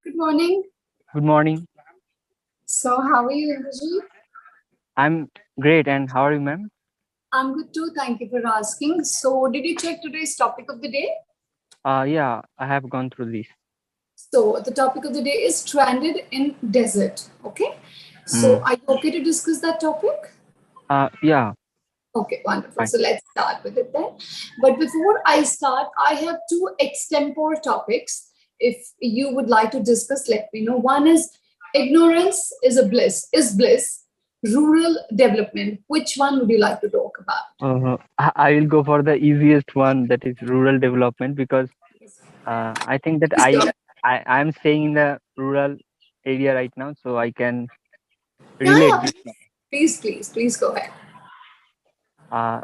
Good morning. Good morning. So, how are you, Indrajit? I'm great. And how are you, ma'am? I'm good too. Thank you for asking. So, did you check today's topic of the day? Yeah, I have gone through this. So, the topic of the day is stranded in desert. Okay. So, Mm. are you okay to discuss that topic? Yeah, Okay, wonderful. fine. So, let's start with it then. But before I start, I have two extempore topics. If you would like to discuss, let me know. One is ignorance is bliss, rural development. Which one would you like to talk about? I will go for the easiest one, that is rural development, because I think that Please go. I am staying in the rural area right now, so I can Yeah, relate yeah. this. Please go ahead.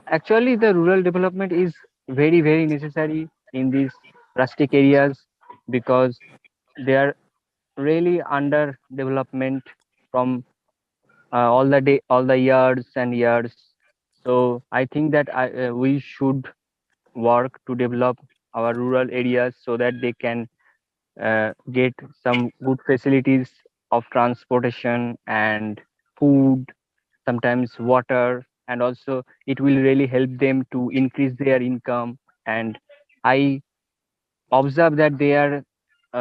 Actually, the rural development is very, very necessary in these rustic areas because they are really under development from all the years and years. So I think that we should work to develop our rural areas so that they can get some good facilities of transportation and food, sometimes water, and also it will really help them to increase their income. And I observe that they are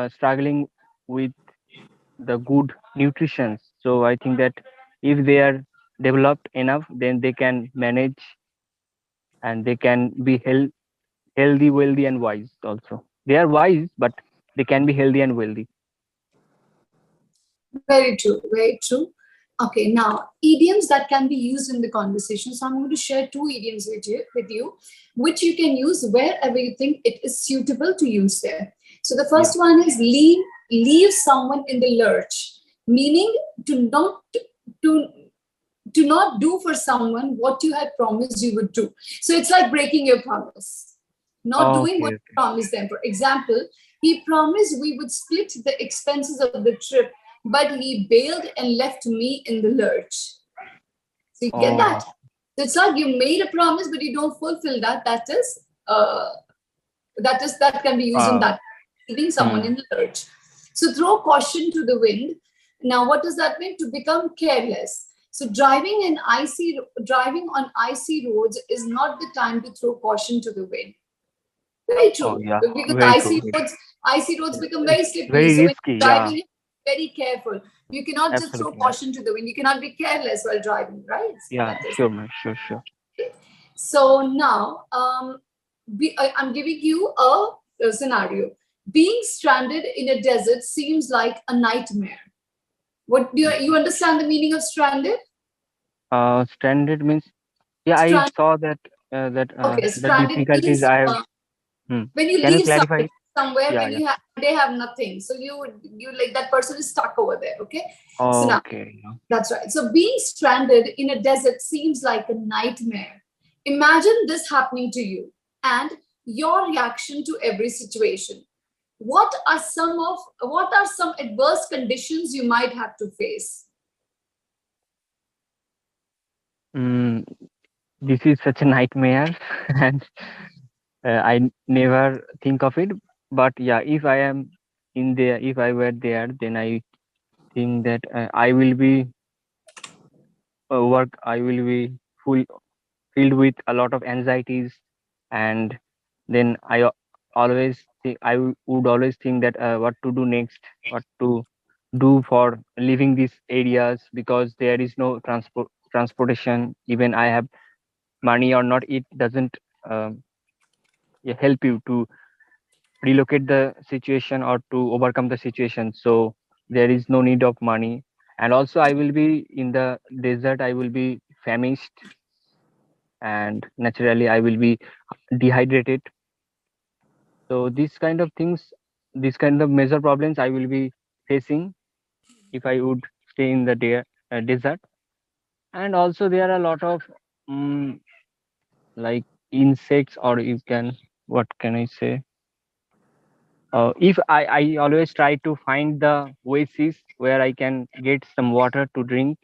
struggling with the good nutrition. So I think that if they are developed enough, then they can manage and they can be healthy, wealthy, and wise also. They are wise, but they can be healthy and wealthy. Very true, very true. Okay, now idioms that can be used in the conversation. So I'm going to share two idioms with you, which you can use wherever you think it is suitable to use there. So the Yeah. first one is leave someone in the lurch, meaning to not to to not do for someone what you had promised you would do. So it's like breaking your promise, not doing what Okay. you promised them. For example, he promised we would split the expenses of the trip, but he bailed and left me in the lurch. So you get Oh. that? So it's like you made a promise, but you don't fulfill that. That can be used in Uh. that, leaving someone Hmm. in the lurch. So throw caution to the wind. Now, what does that mean? To become careless. So driving on icy roads is not the time to throw caution to the wind. Very Oh true. yeah. Because Very true. icy roads Yeah. become It's very slippery. very So when risky. you're Yeah. driving, very careful. You cannot just throw Absolutely. Yeah. caution to the wind. You cannot be careless while driving, right? So Yeah. that is Sure, man. Sure. Sure. it. So now, I'm giving you a scenario. Being stranded in a desert seems like a nightmare. What do you understand the meaning of stranded? Stranded means, yeah, I Strand. saw that Okay, the stranded difficulties means I have. Hmm. when you Can you leave clarify it? somewhere Yeah. when Yeah. they have nothing, so you like that person is stuck over there. Okay, so now Okay. that's right. So being stranded in a desert seems like a nightmare. Imagine this happening to you and your reaction to every situation. What are some adverse conditions you might have to face? Mm, this is such a nightmare, and never think of it. But yeah, if I am in there, if I were there, then I think that I will be I will be full filled with a lot of anxieties, and then always think would always think that what to do next, what to do for leaving these areas, because there is no transportation. Even I have money or not, it doesn't um, yeah, help you to relocate the situation or to overcome the situation. So there is no need of money, and also I will be in the desert, I will be famished, and naturally I will be dehydrated. So these kind of things, these kind of major problems I will be facing if I would stay in the desert. And also there are a lot of um, like insects, or you can, what can I say, if I always try to find the oasis where I can get some water to drink.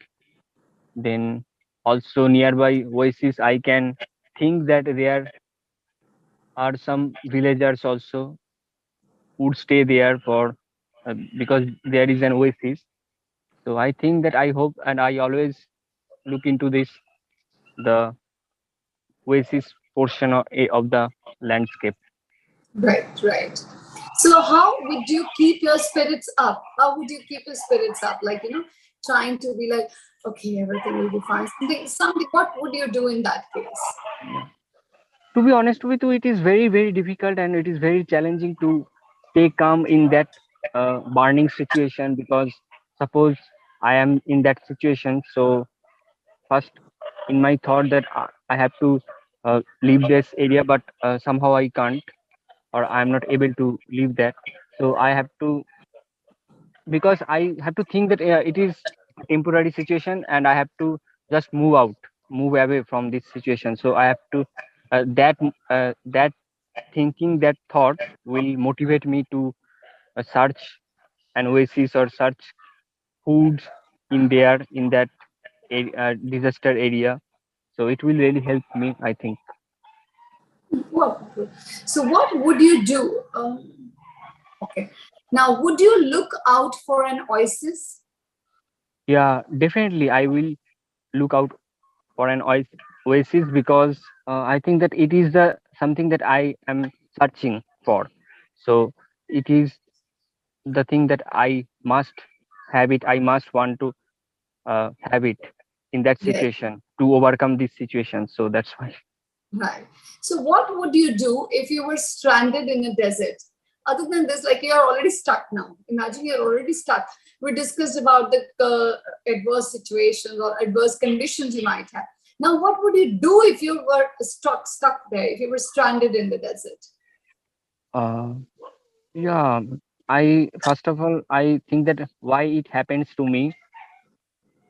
Then also nearby oasis I can think that there are some villagers also would stay there for because there is an oasis. So I think that I hope and I always look into this, the oasis portion of the landscape. Right, right. So how would you keep your spirits up? How would you keep your spirits up? Like, trying to be like, okay, everything will be fine. Something. What would you do in that case? Yeah. To be honest with you, it is very, very difficult and it is very challenging to stay calm in that burning situation, because suppose I am in that situation. So first in my thought that I have to leave this area, but somehow I can't, or I'm not able to leave that. So I have to, because I have to think that it is a temporary situation and I have to just move out, move away from this situation. So I have to that thinking, that thought will motivate me to search an oasis or search foods in there, in that disaster area. So it will really help me, I think. Wonderful. So what would you do? Okay. Now, would you look out for an oasis? Yeah, definitely I will look out for an oasis, because I think that it is the something that I am searching for. So it is the thing that I must have it. I must want to have it in that Yes. situation to overcome this situation. So that's why. Right. So, what would you do if you were stranded in a desert? Other than this, like you're already stuck now. Imagine you're already stuck. We discussed about the adverse situations or adverse conditions you might have. Now, what would you do if you were stuck there? If you were stranded in the desert? Uh, yeah, I first of all I think that why it happens to me,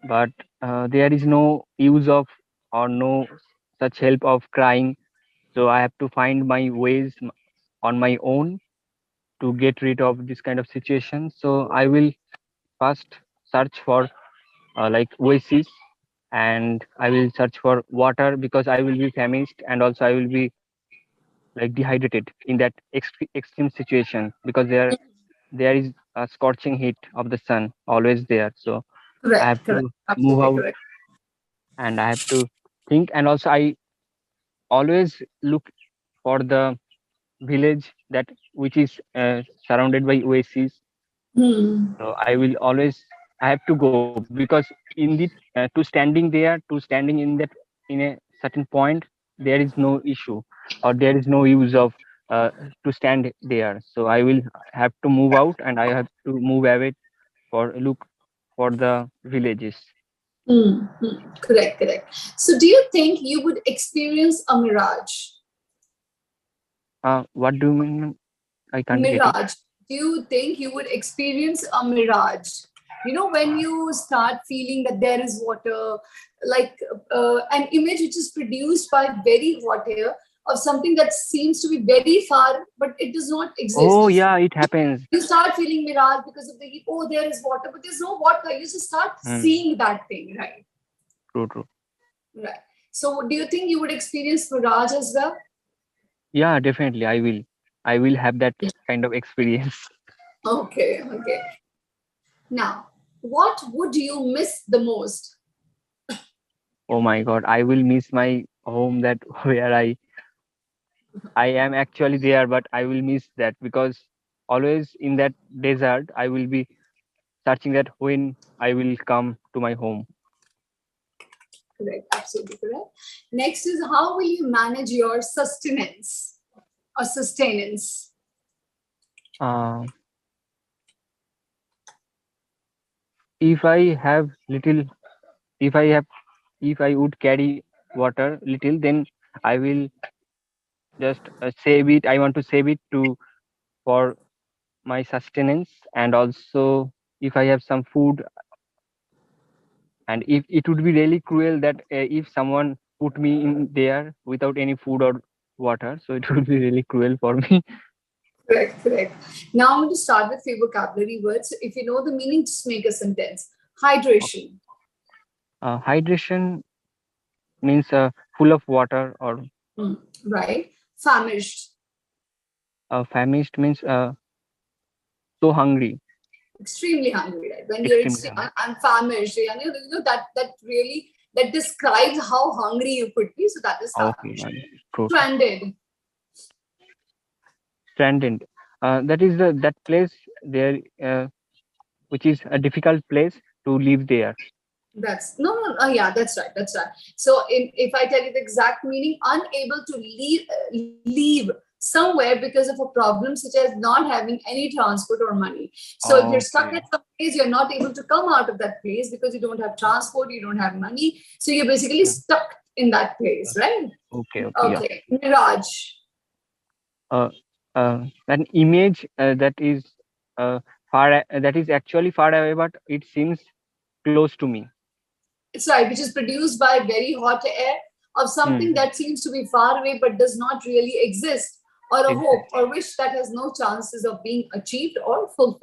but there is no use of or no such help of crying. So I have to find my ways on my own to get rid of this kind of situation. So I will first search for like oasis, and I will search for water, because I will be famished and also I will be like dehydrated in that extreme situation, because there is a scorching heat of the sun always there. So I have Correct, correct, to move absolutely out correct. and I have to think, and also I always look for the village that which is surrounded by oasis. Hmm. So I will always, I have to go, because in the to standing in that, in a certain point, there is no issue or there is no use of uh, to stand there. So I will have to move out and I have to move away for look for the villages. Hmm. Hmm. Correct, correct. So, do you think you would experience a mirage? What do you mean? I can't get it. Mirage. Do you think you would experience a mirage? When you start feeling that there is water, like an image which is produced by very hot air of something that seems to be very far, but it does not Oh exist. yeah, it happens. You start feeling mirage because of the heat. Oh, there is water, but there's no water. You just start Hmm. seeing that thing, right? True, true. Right. So, do you think you would experience mirage as well? Yeah, definitely. I will have that kind of experience. Okay, okay. Now, what would you miss the most? Oh my God, I will miss my home, that where I am actually there, but I will miss that, because always in that desert I will be searching that when I will come to my home. Correct, absolutely correct. Next is how will you manage your sustenance or sustenance? Uh, if I have little, if I have, if I would carry water little, then I will just save it. I want to save it to for my sustenance, and also if I have some food, and if it would be really cruel that if someone put me in there without any food or water, so it would be really cruel for me. Correct, correct. Now I'm going to start with few vocabulary words. If you know the meaning, just make a sentence. Hydration, Hydration means full of water, or hmm, right? Famished, famished means so hungry. extremely hungry, right? When you're extremely extreme, hungry. I'm famished, that really that describes how hungry you could be. So that is Okay, starvation. true, true. Stranded. Stranded. That is the that place there, which is a difficult place to live there. That's no, no, yeah, that's right, that's right. So, if I tell you the exact meaning, unable to leave somewhere because of a problem such as not having any transport or money. So, if you're stuck Okay. at some place, you're not able to come out of that place because you don't have transport, you don't have money. So, you're basically Yeah. stuck in that place, right? Okay. Okay. Yeah. Okay, Mirage. uh, an image that is that is actually far away, but it seems close to me. It's right, which is produced by very hot air of something Hmm. that seems to be far away but does not really exist, or a hope Exactly. or wish that has no chances of being achieved or fulfilled.